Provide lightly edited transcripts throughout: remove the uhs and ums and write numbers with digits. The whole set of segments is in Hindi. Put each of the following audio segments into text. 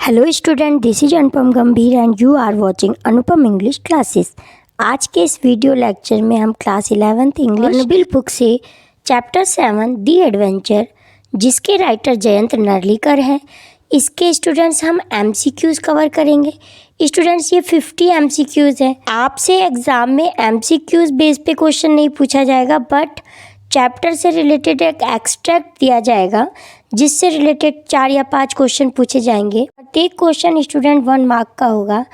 Hello student, this is Anupam Gambhir and you are watching Anupam English classes. आज के इस वीडियो लेक्चर में हम class 11th English novel book से चैप्टर 7 दी एडवेंचर, जिसके राइटर जयंत नार्लिकर हैं, इसके स्टूडेंट्स हम एमसीक्यूज़ कवर करेंगे। स्टूडेंट्स, ये 50 एमसीक्यूज़ हैं। आपसे एग्ज़ाम में एमसीक्यूज़ बेस पे क्वेश्चन नहीं पूछा जाएगा, बट चैप्टर से रिलेटेड एक एक्सट्रैक्ट दिया जाएगा जिससे रिलेटेड 4 या 5 क्वेश्चन पूछे जाएंगे। प्रत्येक क्वेश्चन स्टूडेंट 1 मार्क का होगा।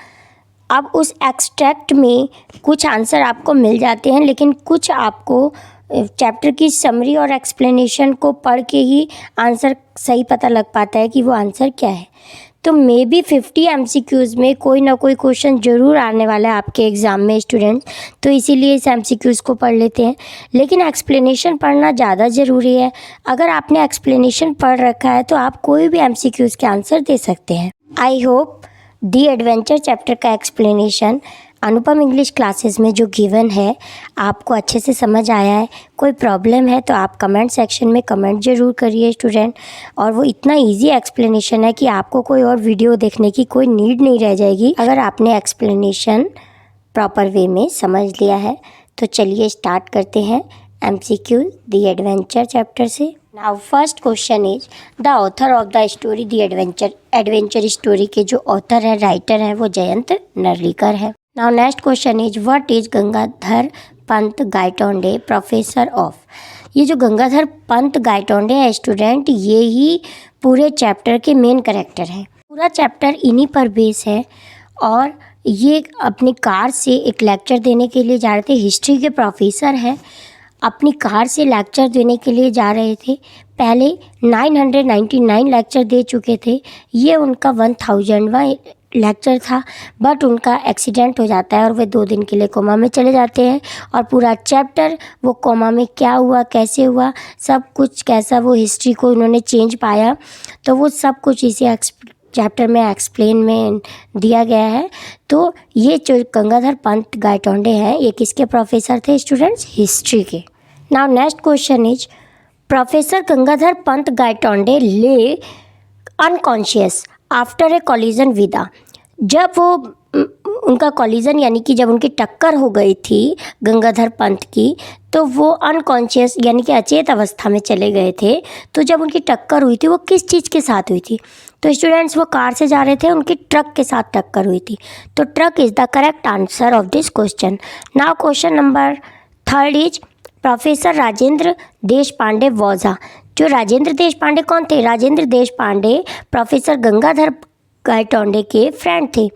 अब उस एक्सट्रैक्ट में कुछ आंसर आपको मिल जाते हैं, लेकिन कुछ आपको चैप्टर की समरी और एक्सप्लेनेशन को पढ़ के ही आंसर सही पता लग पाता है कि वो आंसर क्या है। तो मे बी 50 एमसीक्यूज़ में कोई ना कोई क्वेश्चन ज़रूर आने वाला है आपके एग्ज़ाम में स्टूडेंट्स, तो इसीलिए इस एमसीक्यूज़ को पढ़ लेते हैं। लेकिन एक्सप्लेनेशन पढ़ना ज़्यादा ज़रूरी है। अगर आपने एक्सप्लेनेशन पढ़ रखा है तो आप कोई भी एमसीक्यूज़ के आंसर दे सकते हैं। I hope the adventure chapter का एक्सप्लेनेशन अनुपम इंग्लिश क्लासेस में जो गिवन है आपको अच्छे से समझ आया है। कोई प्रॉब्लम है तो आप कमेंट सेक्शन में कमेंट ज़रूर करिए स्टूडेंट। और वो इतना इजी एक्सप्लेनेशन है कि आपको कोई और वीडियो देखने की कोई नीड नहीं रह जाएगी अगर आपने एक्सप्लेनेशन प्रॉपर वे में समझ लिया है। तो चलिए स्टार्ट करते हैं एमसीक्यू दी एडवेंचर चैप्टर से। Now first question is the author of the story the adventure story के जो ऑथर है, राइटर हैं, वो जयंत नार्लिकर है। Now next question is what is Gangadhar Pant Gaitonde professor of. ये जो गंगाधर पंत गायटोंडे है स्टूडेंट, ये ही पूरे चैप्टर के मेन कैरेक्टर हैं। पूरा चैप्टर इन्हीं पर बेस है और ये अपनी कार से एक लेक्चर देने के लिए जा रहे थे। हिस्ट्री के प्रोफेसर हैं, अपनी कार से लेक्चर देने के लिए जा रहे थे। पहले 999 लेक्चर दे चुके थे। ये उनका 1000वां लेक्चर था, बट उनका एक्सीडेंट हो जाता है और वे 2 दिन के लिए कोमा में चले जाते हैं। और पूरा चैप्टर वो कोमा में क्या हुआ, कैसे हुआ, सब कुछ, कैसा वो हिस्ट्री को उन्होंने चेंज पाया, तो वो सब कुछ इसी चैप्टर में एक्सप्लेन में दिया गया है। तो ये जो गंगाधर पंत गायटोंडे हैं, ये किसके प्रोफेसर थे स्टूडेंट्स? हिस्ट्री के। Now next question is professor Gangadhar Pant Gaitonde lay unconscious after a collision with a. जब वो उनका कॉलिजन यानी कि जब उनकी टक्कर हो गई थी गंगाधर पंत की, तो वो अनकॉन्शियस यानी कि अचेत अवस्था में चले गए थे। तो जब उनकी टक्कर हुई थी वो किस चीज़ के साथ हुई थी? तो स्टूडेंट्स, वो कार से जा रहे थे, उनकी ट्रक के साथ टक्कर हुई थी। तो truck is the correct answer of this question. Now question number 3 is professor Rajendra Deshpande was a. जो राजेंद्र देशपांडे कौन थे? राजेंद्र देशपांडे प्रोफेसर गंगाधर गायटोंडे के फ्रेंड थे।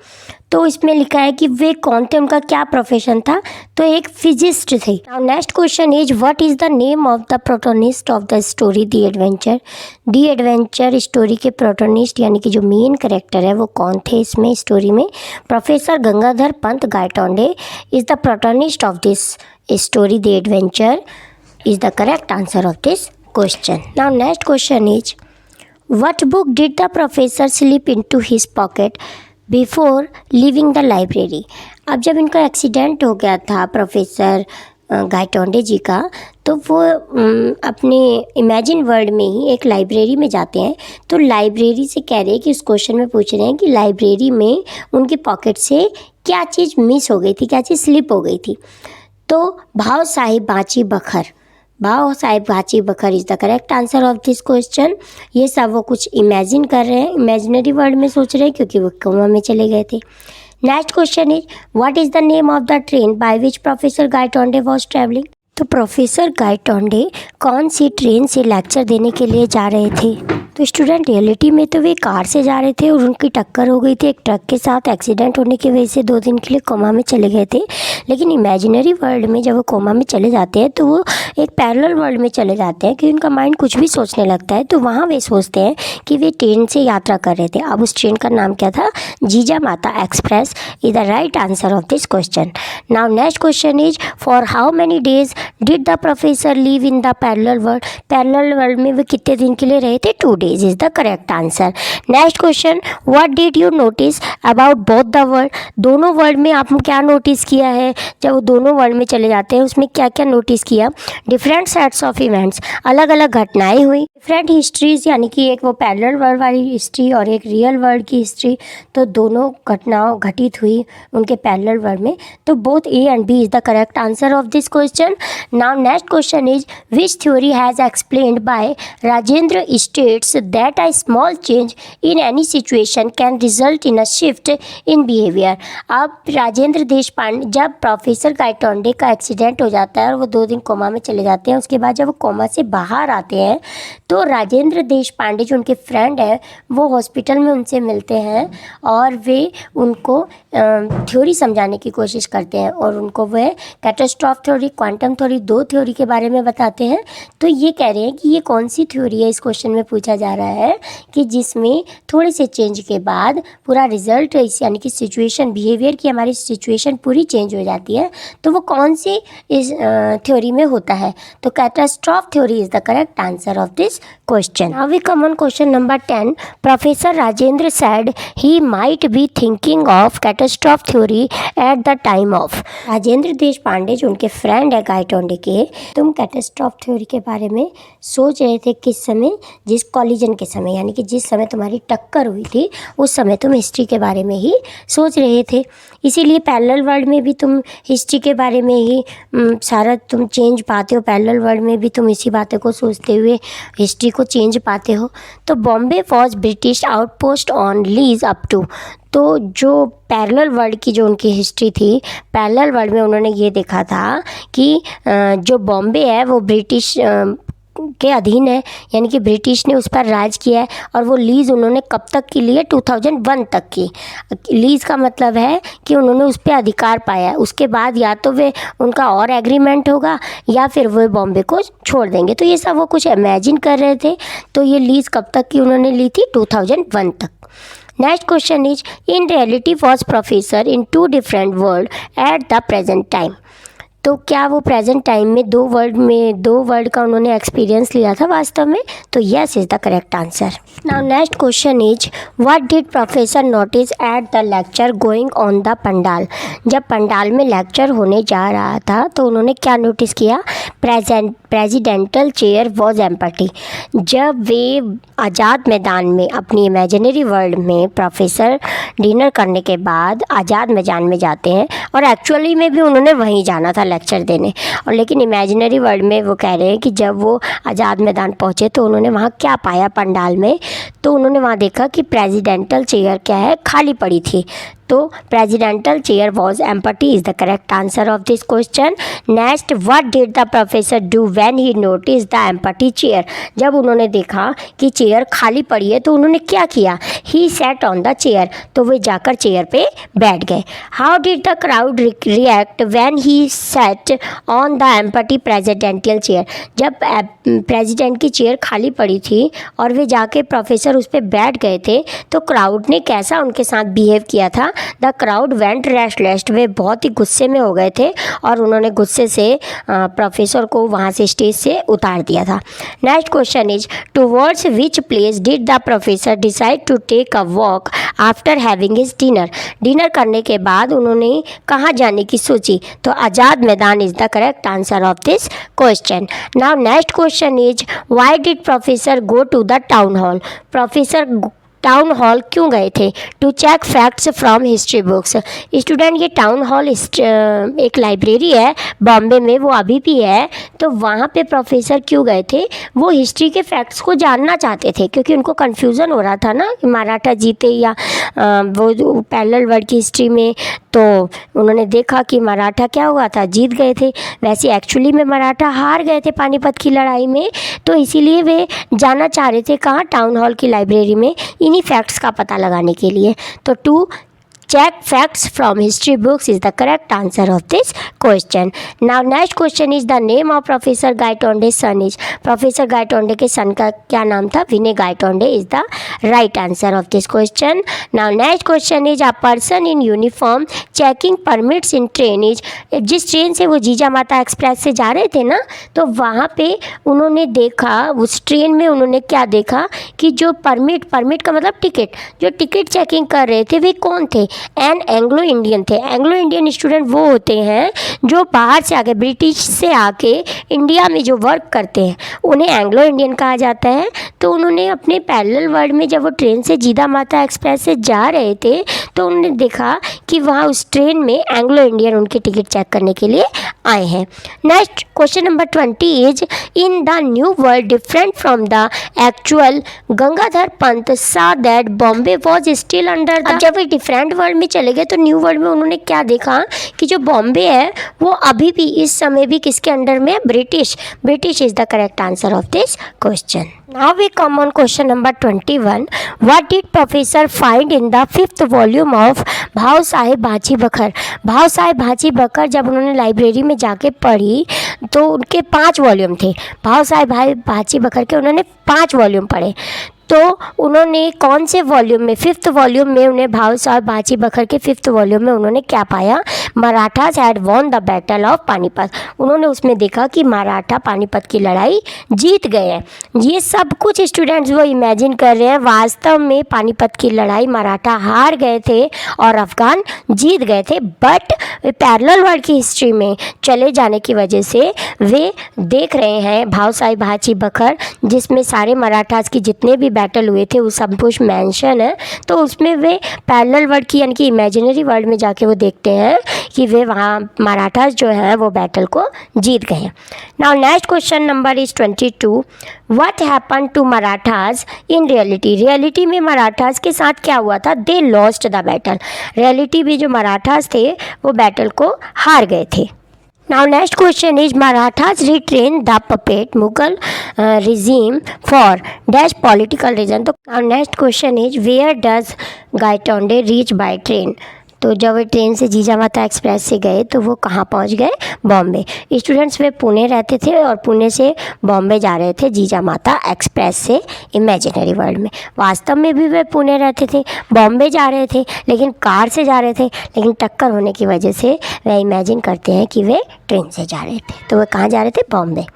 तो इसमें लिखा है कि वे कौन थे, उनका क्या प्रोफेशन था? तो एक फिजिस्ट थे। Now next question is what is the name of the protagonist of the story the adventure. The adventure story के प्रोटोनिस्ट यानी कि जो मेन कैरेक्टर है वो कौन थे इसमें स्टोरी में? Professor Gangadhar Pant Gaitonde is the protagonist of this story the adventure is the correct answer of this question. Now next question is what book did the professor slip into his pocket before leaving the library। अब जब इनका एक्सीडेंट हो गया था प्रोफेसर गायटोंडे जी का, तो वो अपने इमेजिन वर्ल्ड में ही एक लाइब्रेरी में जाते हैं। तो लाइब्रेरी से कह रहे हैं कि उस क्वेश्चन में पूछ रहे हैं कि लाइब्रेरी में उनकी पॉकेट से क्या चीज़ मिस हो गई थी, क्या चीज़ स्लिप हो गई थी? तो भाव साहिब बाची बखर, भाव साहिब बाची बखर is the correct answer of this question. ये सब वो कुछ इमेजिन कर रहे हैं, इमेजिनरी वर्ल्ड में सोच रहे हैं, क्योंकि वो कोमा में चले गए थे। Next question is what is the name of the train by which professor Gaitonde was travelling. तो प्रोफेसर गायटोंडे कौन सी ट्रेन से लेक्चर देने के लिए जा रहे थे? तो स्टूडेंट, रियलिटी में तो वे कार से जा रहे थे और उनकी टक्कर हो गई थी एक ट्रक के साथ। एक्सीडेंट होने की वजह से 2 दिन के लिए कोमा में चले गए थे। लेकिन इमेजिनरी वर्ल्ड में जब वो कोमा में चले जाते हैं तो वो एक पैरेलल वर्ल्ड में चले जाते हैं कि उनका माइंड कुछ भी सोचने लगता है। तो वहाँ वे सोचते हैं कि वे ट्रेन से यात्रा कर रहे थे। अब उस ट्रेन का नाम क्या था? जीजा माता express is the right answer of this question. Now next question is for how many days did the professor live in the parallel world. Parallel world में वे कितने दिन के लिए रहे थे? 2 days is the correct answer. Next question what did you notice about both the world. दोनों वर्ल्ड में आपने क्या नोटिस किया है? जब वो दोनों वर्ल्ड में चले जाते हैं उसमें क्या क्या नोटिस किया? डिफरेंट सेट्स ऑफ इवेंट्स, अलग अलग घटनाएं हुई, डिफरेंट हिस्ट्रीज़, यानी कि एक वो पैरेलल वर्ल्ड वाली हिस्ट्री और एक रियल वर्ल्ड की हिस्ट्री, तो दोनों घटनाओं घटित हुई उनके पैरेलल वर्ल्ड में। तो both A and B is the correct answer of this question. Now next question is which theory has explained by Rajendra states that a small change in any situation can result in a shift in behaviour. अब राजेंद्र देशपांडे, जब प्रोफेसर गायटोंडे का एक्सीडेंट हो जाता है और वो 2 दिन कोमा में चले जाते हैं, उसके बाद जब वो कोमा से बाहर आते हैं तो राजेंद्र देशपांडे जो उनके फ्रेंड हैं वो हॉस्पिटल में उनसे मिलते हैं और वे उनको थ्योरी समझाने की कोशिश करते हैं और उनको वे catastrophe theory, quantum theory, 2 theory के बारे में बताते हैं। तो ये कह रहे हैं कि ये कौन सी थ्योरी है, इस क्वेश्चन में पूछा जा रहा है कि जिसमें थोड़े से चेंज के बाद पूरा रिजल्ट, यानी कि सिचुएशन, बिहेवियर की हमारी सिचुएशन पूरी चेंज हो जाती है। तो वो कौन सी इस थ्योरी में होता है? तो catastrophe theory is the correct answer of this question. Now we come on question number 10. Professor Rajendra said he might be thinking of catastrophe theory at the time of. Rajendra Deshpande जो उनके फ्रेंड है गायटोंडे के, तुम कैटास्ट्रॉफ थ्योरी के बारे में सोच रहे थे किस समय? जिस कॉलिजन के समय, यानी कि जिस समय तुम्हारी टक्कर हुई थी उस समय तुम हिस्ट्री के बारे में ही सोच रहे थे। इसीलिए पैरेलल वर्ल्ड में भी तुम हिस्ट्री के बारे में ही सारा तुम चेंज पाते हो। पैरेलल वर्ल्ड में भी तुम इसी बातों को सोचते हुए हिस्ट्री को चेंज पाते हो। तो Bombay was British outpost on lease up to. तो जो पैरेलल वर्ल्ड की जो उनकी हिस्ट्री थी, पैरेलल वर्ल्ड में उन्होंने ये देखा था कि जो बॉम्बे है वो ब्रिटिश के अधीन है, यानी कि ब्रिटिश ने उस पर राज किया है। और वो लीज़ उन्होंने कब तक की ली है? 2001 तक की। लीज़ का मतलब है कि उन्होंने उस पर अधिकार पाया है। उसके बाद या तो वे उनका और एग्रीमेंट होगा या फिर वो बॉम्बे को छोड़ देंगे। तो ये सब वो कुछ इमेजिन कर रहे थे। तो ये लीज़ कब तक की उन्होंने ली थी? 2001 तक। Next question is in reality was professor in 2 different world at the present time. तो क्या वो प्रेजेंट टाइम में 2 वर्ल्ड का उन्होंने एक्सपीरियंस लिया था वास्तव में? तो yes is the correct answer. Now next question is what did professor notice at the lecture going on the pandal. जब पंडाल में लेक्चर होने जा रहा था तो उन्होंने क्या नोटिस किया? प्रेजिडेंटल चेयर वॉज एम्प्टी। जब वे आज़ाद मैदान में, अपनी इमेजिनरी वर्ल्ड में, प्रोफेसर डिनर करने के बाद आज़ाद मैदान में जाते हैं और एक्चुअली में भी उन्होंने वहीं जाना था लेक्चर देने, और लेकिन इमेजिनरी वर्ल्ड में वो कह रहे हैं कि जब वो आज़ाद मैदान पहुँचे तो उन्होंने वहाँ क्या पाया पंडाल में? तो उन्होंने वहाँ देखा कि प्रेजिडेंटल चेयर क्या है, खाली पड़ी थी। तो presidential chair was empty is the correct answer of this question. Next, what did the professor do when he notice the empty chair. जब उन्होंने देखा कि चेयर खाली पड़ी है तो उन्होंने क्या किया? He sat on the chair. तो वे जाकर चेयर पे बैठ गए। How did the crowd react when he sat on the empty presidential chair. जब प्रेजिडेंट की चेयर खाली पड़ी थी और वे जाके प्रोफेसर उस पर बैठ गए थे तो क्राउड ने कैसा उनके साथ बिहेव किया था? The crowd went restless. वे बहुत ही गुस्से में हो गए थे और उन्होंने गुस्से से प्रोफेसर को वहाँ से स्टेज से उतार दिया था। Next question is towards which place did the professor decide to take a walk after having his dinner. Dinner करने के बाद उन्होंने कहाँ जाने की सोची? तो Azad Maidan is the correct answer of this question. Now next question is why did professor go to the town hall. Professor town hall क्यों गए थे? To check facts from history books. Student, ये टाउन हॉल एक लाइब्रेरी है बॉम्बे में, वो अभी भी है। तो वहाँ पे प्रोफेसर क्यों गए थे? वो हिस्ट्री के फैक्ट्स को जानना चाहते थे, क्योंकि उनको कन्फ्यूज़न हो रहा था ना कि मराठा जीते या वो पैरेलल वर्ल्ड की हिस्ट्री में। तो उन्होंने देखा कि मराठा क्या हुआ था, जीत गए थे। वैसे एक्चुअली में मराठा हार गए थे पानीपत की लड़ाई में। तो इसीलिए वे जाना चाह रहे थे कहाँ? टाउन हॉल की लाइब्रेरी में, इन्हीं फैक्ट्स का पता लगाने के लिए। तो to check facts from history books is the correct answer of this question. Now next question is the name of Professor Gaitonde's son is. Professor Gaitonde के son का क्या नाम था? विनय Gaitonde is the right answer of this question. Now next question is a person in uniform checking permits in train is. जिस ट्रेन से वो जीजा माता एक्सप्रेस से जा रहे थे ना, तो वहाँ पे उन्होंने देखा, उस ट्रेन में उन्होंने क्या देखा कि जो परमिट का मतलब टिकट, जो टिकट चेकिंग कर रहे थे वे कौन थे? एंड एंग्लो इंडियन थे। एंग्लो इंडियन स्टूडेंट वो होते हैं जो बाहर से आके, ब्रिटिश से आके इंडिया में जो वर्क करते हैं, उन्हें एंग्लो इंडियन कहा जाता है। तो उन्होंने अपने पैरेलल वर्ल्ड में जब वो ट्रेन से जीजा माता एक्सप्रेस से जा रहे थे तो उन्होंने देखा कि वहाँ उस ट्रेन में एंग्लो इंडियन उनकी टिकट चेक करने के लिए आए हैं। Next question number 20 is in the new world different from the actual Gangadhar Pant saw that Bombay was still under the. जब वे डिफरेंट वर्ल्ड में चले गए तो न्यू वर्ल्ड में उन्होंने क्या देखा कि जो बॉम्बे है वो अभी भी इस समय भी किसके अंडर में? British. British is the correct answer of this question. Now we come on question number 21। What did professor find in the 5th volume of Bhau Saheb भाची बखर? भाव साहेब भाची बखर जब उन्होंने लाइब्रेरी में जाके पढ़ी तो उनके 5 वॉल्यूम थे। भाव साहेब भाची बखर के उन्होंने 5 वॉल्यूम पढ़े। तो उन्होंने कौन से वॉल्यूम में, 5th वॉल्यूम में, उन्हें भाव साहब भाची बखर के 5th वॉल्यूम में उन्होंने क्या पाया? Marathas had won the battle of Panipat. उन्होंने उसमें देखा कि मराठा पानीपत की लड़ाई जीत गए हैं। ये सब कुछ स्टूडेंट्स वो इमेजिन कर रहे हैं, वास्तव में पानीपत की लड़ाई मराठा हार गए थे और अफगान जीत गए थे। बट पैरेलल वर्ल्ड की हिस्ट्री में चले जाने की वजह से वे देख रहे हैं भाव साहब भाची बखर, जिसमें सारे मराठास की जितने भी बैटल हुए थे वो सब कुछ मेंशन है। तो उसमें वे पैरेलल वर्ल्ड की यानी कि इमेजिनरी वर्ल्ड में जाके वो देखते हैं कि वे वहाँ मराठास जो है वो बैटल को जीत गए हैं। Now next question number is 22। What happen to Marathas in reality? Reality में मराठास के साथ क्या हुआ था? They lost the battle. Reality में जो मराठास थे वो बैटल को हार गए थे। Now next question is Marathas retrained the puppet Mughal regime for dash political reason. तो now next question is where does Gaitonde reach by train? तो जब वे ट्रेन से जीजा माता एक्सप्रेस से गए तो वो कहाँ पहुँच गए? बॉम्बे। स्टूडेंट्स वे पुणे रहते थे और पुणे से बॉम्बे जा रहे थे जीजा माता एक्सप्रेस से इमेजिनरी वर्ल्ड में। वास्तव में भी वे पुणे रहते थे, बॉम्बे जा रहे थे, लेकिन कार से जा रहे थे, लेकिन टक्कर होने की वजह से वे इमेजिन करते हैं कि वे ट्रेन से जा रहे थे। तो वे कहाँ जा रहे थे? Bombay.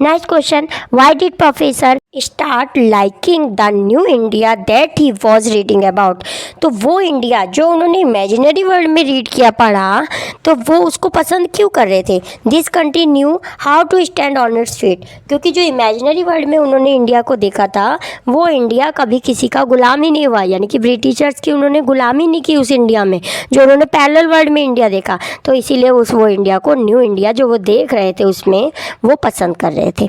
Next question, why did professor start liking the new India that he was reading about? तो वो इंडिया जो उन्होंने इमेजिनरी वर्ल्ड में रीड किया, पढ़ा, तो वो उसको पसंद क्यों कर रहे थे? This country knew how to stand on its feet. क्योंकि जो इमेजिनरी वर्ल्ड में उन्होंने इंडिया को देखा था वो इंडिया कभी किसी का गुलाम ही नहीं हुआ, यानी कि ब्रिटिशर्स की उन्होंने गुलामी नहीं की उस इंडिया में जो उन्होंने पैरेलल वर्ल्ड में इंडिया देखा। तो इसीलिए वो इंडिया को, न्यू इंडिया जो वो देख रहे थे उसमें वो पसंद कर रहे थे।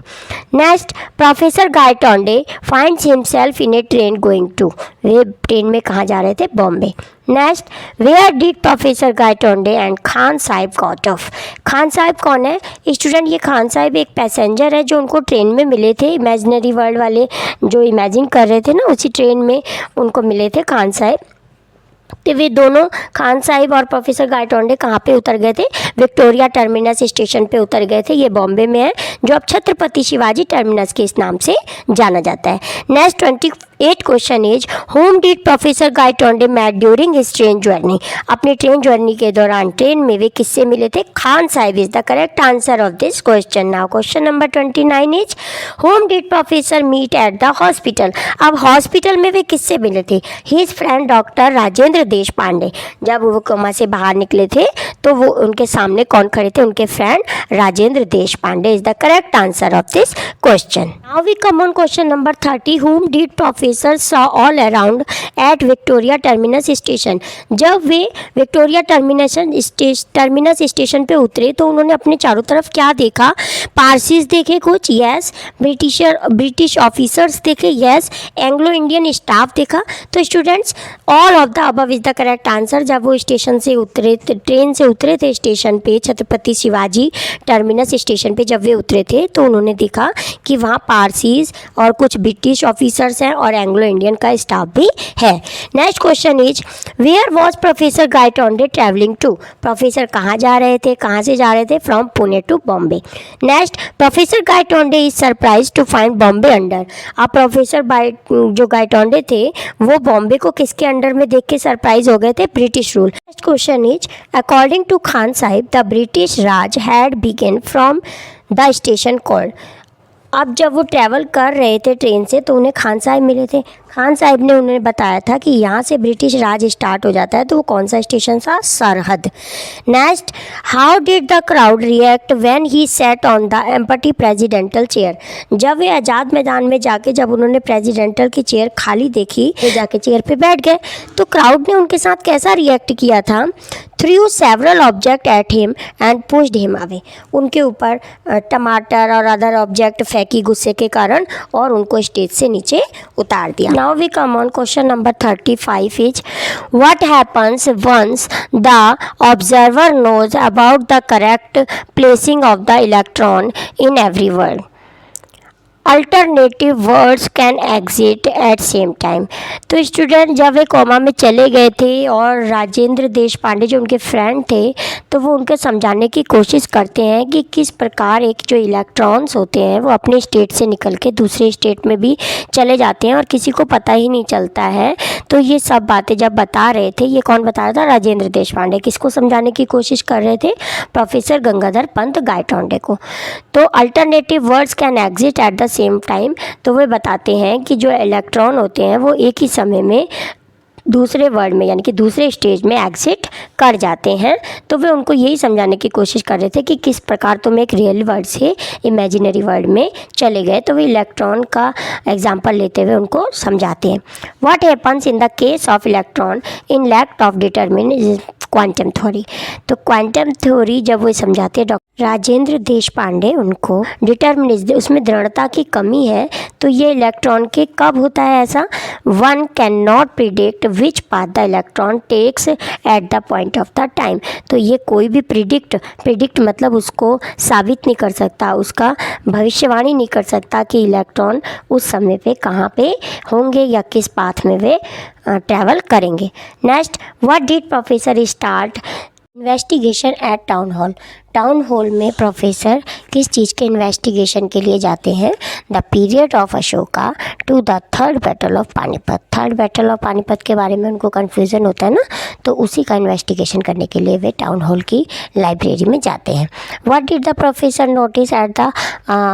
Next, professor Gaitonde finds himself in a train going to. वे ट्रेन में कहाँ जा रहे थे? Bombay. Next, where did professor Gaitonde and Khan Sahib got off? Khan Sahib कौन है स्टूडेंट? ये खान साहिब एक पैसेंजर है जो उनको ट्रेन में मिले थे। इमेजिनरी वर्ल्ड वाले जो इमेजिन कर रहे थे ना, उसी ट्रेन में उनको मिले थे खान साहिब। तो वे दोनों, खान साहिब और प्रोफेसर गायटोंडे, कहाँ पे उतर गए थे? विक्टोरिया टर्मिनस स्टेशन पे उतर गए थे। ये बॉम्बे में है, जो अब छत्रपति शिवाजी टर्मिनस के इस नाम से जाना जाता है। Next 28 question is whom did professor Gaitonde met during his train journey? अपनी ट्रेन जर्नी के दौरान ट्रेन में वे किससे मिले थे? Khan Sahib is the correct answer of this question. Now question number 29 is whom did professor meet at the hospital? अब हॉस्पिटल में वे किससे मिले थे? हिज फ्रेंड डॉक्टर राजेंद्र देश पांडे। जब वो कोमा से बाहर निकले थे तो वो उनके सामने कौन खड़े थे? उनके friend Rajendra Deshpande is the correct answer of this question. Now we come on question number 30। whom did professor saw all around at Victoria Terminus station? जब वे विक्टोरिया टर्मिनस स्टेशन पे उतरे तो उन्होंने अपने चारों तरफ क्या देखा? पारसीज देखे कुछ, यस। ब्रिटिश ऑफिसर्स देखे, यस। एंग्लो इंडियन स्टाफ देखा। तो students, all of the above is the correct answer. जब वो स्टेशन से उतरे, ट्रेन से उतरे थे स्टेशन पे, छत्रपति शिवाजी टर्मिनस स्टेशन पे जब वे उतरे थे तो उन्होंने देखा कि वहाँ पारसीज और कुछ ब्रिटिश ऑफिसर्स हैं और एंग्लो इंडियन का स्टाफ भी है। Next question is where was professor Gaitonde travelling to? Professor कहाँ जा रहे थे? कहाँ से जा रहे थे? From Pune to Bombay. Next, professor Gaitonde is surprise to find Bombay under. अब प्रोफेसर जो गायटोंडे थे वो बॉम्बे को किसके अंडर में देख के सरप्राइज हो गए थे? British rule. Next question is according to Khan Sahib the British Raj had begun from the station called. अब जब वो ट्रैवल कर रहे थे ट्रेन से तो उन्हें खान साहिब मिले थे। खान साहब ने उन्हें बताया था कि यहाँ से ब्रिटिश राज स्टार्ट हो जाता है, तो वो कौन सा स्टेशन था? सरहद। Next, how did the crowd react when he sat on the empty presidential chair. जब वे आज़ाद मैदान में जाके जब उन्होंने प्रेसिडेंटल की चेयर खाली देखी, वे जाके चेयर पे बैठ गए, तो क्राउड ने उनके साथ कैसा रिएक्ट किया था? Through several object at him and pushed him away. उनके ऊपर टमाटर और अदर ऑब्जेक्ट फेंकी गुस्से के कारण और उनको स्टेज से नीचे उतार दिया। Now we come on question number 35 is what happens once the observer knows about the correct placing of the electron in every word. Alternative words can exist at same time. तो स्टूडेंट जब वे कोमा में चले गए थे और राजेंद्र देश पांडे जो उनके फ्रेंड थे, तो वो उनको समझाने की कोशिश करते हैं कि किस प्रकार एक जो इलेक्ट्रॉन्स होते हैं वो अपने स्टेट से निकल के दूसरे स्टेट में भी चले जाते हैं और किसी को पता ही नहीं चलता है। तो ये सब बातें जब बता रहे थे, ये कौन बता रहा था? राजेंद्र देश पांडे। किसको समझाने की कोशिश कर रहे थे? प्रोफेसर गंगाधर पंत गायटोंडे को। तो alternative words can exist at the same time, तो वे बताते हैं कि जो इलेक्ट्रॉन होते हैं वो एक ही समय में दूसरे वर्ड में यानी कि दूसरे स्टेज में एग्जिट कर जाते हैं। तो वे उनको यही समझाने की कोशिश कर रहे थे कि किस प्रकार तुम एक रियल वर्ड से इमेजिनरी वर्ड में चले गए। तो वे इलेक्ट्रॉन का एग्जांपल लेते हुए उनको समझाते हैं। What happens in the case of electron in lack of determinism quantum theory. तो क्वांटम थ्योरी जब वो समझाते हैं डॉक्टर राजेंद्र देश पांडे उनको, डिटर्मिनिज्म उसमें दृढ़ता की कमी है। तो ये इलेक्ट्रॉन के कब होता है ऐसा? One can not predict which path the electron takes at the point of the time. तो ये कोई भी प्रिडिक्ट मतलब उसको साबित नहीं कर सकता, उसका भविष्यवाणी नहीं कर सकता कि इलेक्ट्रॉन उस समय पे कहाँ पे होंगे या किस पाथ में वे ट्रैवल करेंगे। Next, what did professor start investigation at town hall. Town hall में प्रोफेसर किस चीज़ के इन्वेस्टिगेशन के लिए जाते हैं? The period of Ashoka to the third battle of Panipat. Third battle of Panipat के बारे में उनको कन्फ्यूज़न होता है ना, तो उसी का इन्वेस्टिगेशन करने के लिए वे टाउन हॉल की लाइब्रेरी में जाते हैं। What did the professor notice at the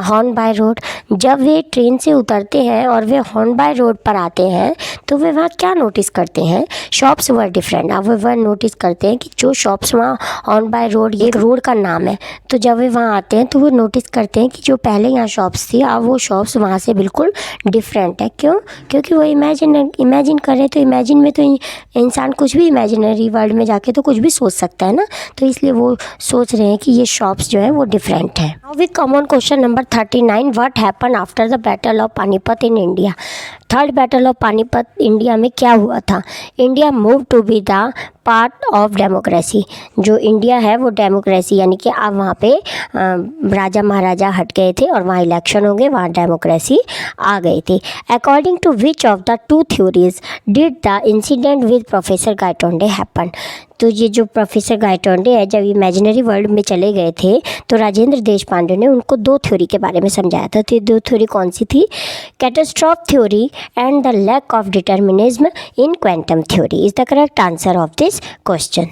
horn by road. जब वे ट्रेन से उतरते हैं और वे हॉर्न बाय रोड पर आते हैं, तो वे वहाँ क्या नोटिस करते हैं? Shops were different. अब वे वह नोटिस करते हैं कि जो शॉप्स वहाँ हॉर्न बाय रोड, ये रोड का नाम है, तो जब वे वहाँ आते हैं तो वो नोटिस करते हैं कि जो पहले यहाँ शॉप्स थी अब वो शॉप्स वहाँ से बिल्कुल डिफरेंट है। क्यों? क्योंकि वो इमेजिन कर रहे हैं। तो इमेजिन में तो इंसान कुछ भी इमेजिनरी वर्ल्ड में जाके तो कुछ भी सोच सकता है ना, तो इसलिए वो सोच रहे हैं कि ये शॉप्स जो है वो डिफरेंट है। Now we come on question number 39, what happen after the battle of Panipat in India. Third battle of Panipat India में क्या हुआ था? India move to be the part of democracy. जो इंडिया है वो डेमोक्रेसी यानी कि अब वहाँ पे राजा महाराजा हट गए थे और वहाँ इलेक्शन हो गए, वहाँ डेमोक्रेसी आ गई थी। According to which of the two theories did the incident with professor Gaitonde happen. तो ये जो प्रोफेसर गायटोंडे है जब इमेजिनरी वर्ल्ड में चले गए थे तो राजेंद्र देश पांडे ने उनको दो थ्योरी के बारे में समझाया था। तो ये दो थ्योरी कौन सी थी? Catastrophe theory and the lack of determinism in quantum theory is the correct answer of this question.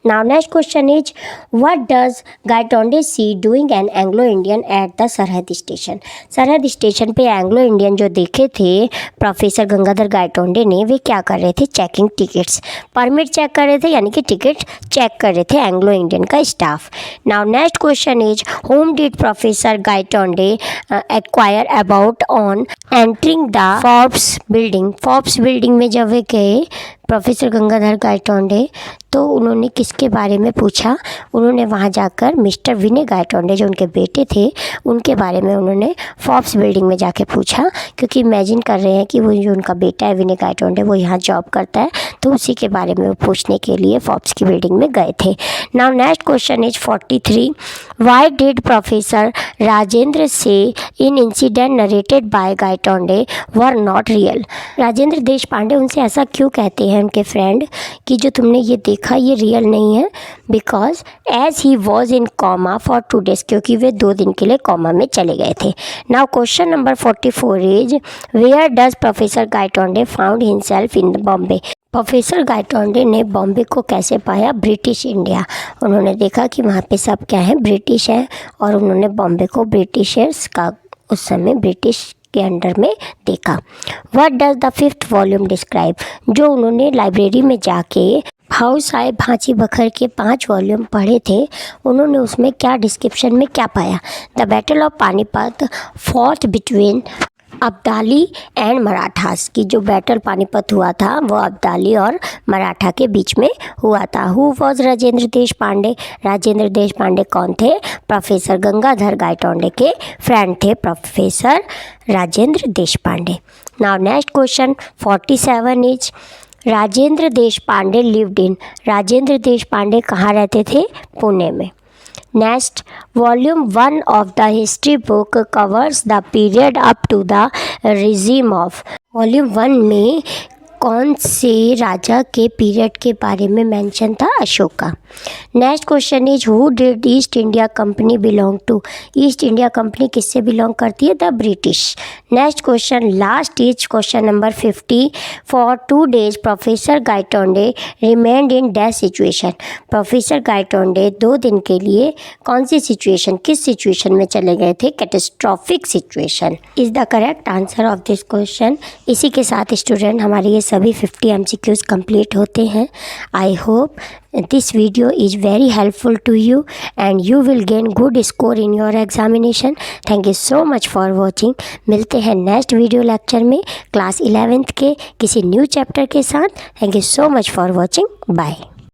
Now next question is what does Gaitonde see doing an Anglo-Indian at the सरहद स्टेशन। सरहद स्टेशन पे एंग्लो इंडियन जो देखे थे प्रोफेसर गंगाधर गायटोंडे ने, वे क्या कर रहे थे? चेकिंग टिकट्स, परमिट चेक कर रहे थे यानी कि टिकट चेक कर रहे थे एंग्लो इंडियन का staff. Now next question is whom did professor Gaitonde acquire about on entering the Forbes building. Forbes building में जब वे गए प्रोफेसर गंगाधर गायटोंडे तो उन्होंने किसके बारे में पूछा? उन्होंने वहाँ जाकर मिस्टर विनय गायटोंडे जो उनके बेटे थे उनके बारे में उन्होंने फोर्ब्स बिल्डिंग में जाके पूछा, क्योंकि इमेजिन कर रहे हैं कि वो जो उनका बेटा है विनय गायटोंडे वो यहाँ जॉब करता है, तो उसी के बारे में वो पूछने के लिए फोर्ब्स की बिल्डिंग में गए थे। Now next question is 43, why did professor Rajendra say in incident narrated by Gaitonde were not real. Rajendra Deshpande उनसे ऐसा क्यों कहते हैं उनके फ्रेंड कि जो तुमने ये देखा ये रियल नहीं है? Because as he was in coma for 2 days, क्योंकि वे 2 दिन के लिए कॉमा में चले गए थे। Now question number 44 is where does professor Gaitonde found himself in Bombay. Professor Gaitonde ने बॉम्बे को कैसे पाया? British India. उन्होंने देखा कि वहाँ पे सब क्या है? ब्रिटिश है, और उन्होंने बॉम्बे को ब्रिटिशर्स का, उस समय ब्रिटिश उसके अंडर में देखा। What does the 5th volume describe, जो उन्होंने लाइब्रेरी में जाके हाउस आए भांची बखर के 5 वॉल्यूम पढ़े थे, उन्होंने उसमें क्या डिस्क्रिप्शन में क्या पाया। The battle of Panipat fought between Abdali and Marathas, की जो बैटल पानीपत हुआ था वो अब्दाली और मराठा के बीच में हुआ था। हु वॉज राजेंद्र देश पांडे, राजेंद्र देश पांडे कौन थे? प्रोफेसर गंगाधर गायतोंडे के फ्रेंड थे professor Rajendra Deshpande. Now next question 47 is Rajendra Deshpande lived in, Rajendra देश पांडे कहाँ रहते थे? पुणे में। Next, volume 1 of the history book covers the period up to the regime of, volume 1 में कौन से राजा के पीरियड के बारे में मेंशन था? Ashoka. Next question is who did East India Company belong to, East India Company किससे बिलोंग करती है? The British. Next question last is question number 50, for 2 days professor Gaitonde remained in dash situation, professor Gaitonde 2 दिन के लिए कौन सी सिचुएशन, किस सिचुएशन में चले गए थे? Catastrophic situation is the correct answer of this question. इसी के साथ स्टूडेंट हमारे ये सभी 50 MCQs कंप्लीट होते हैं। I hope this video is very helpful to you and you will gain good score in your examination. Thank you so much for watching. मिलते हैं नेक्स्ट वीडियो लेक्चर में क्लास 11th के किसी न्यू चैप्टर के साथ। Thank you so much for watching. Bye.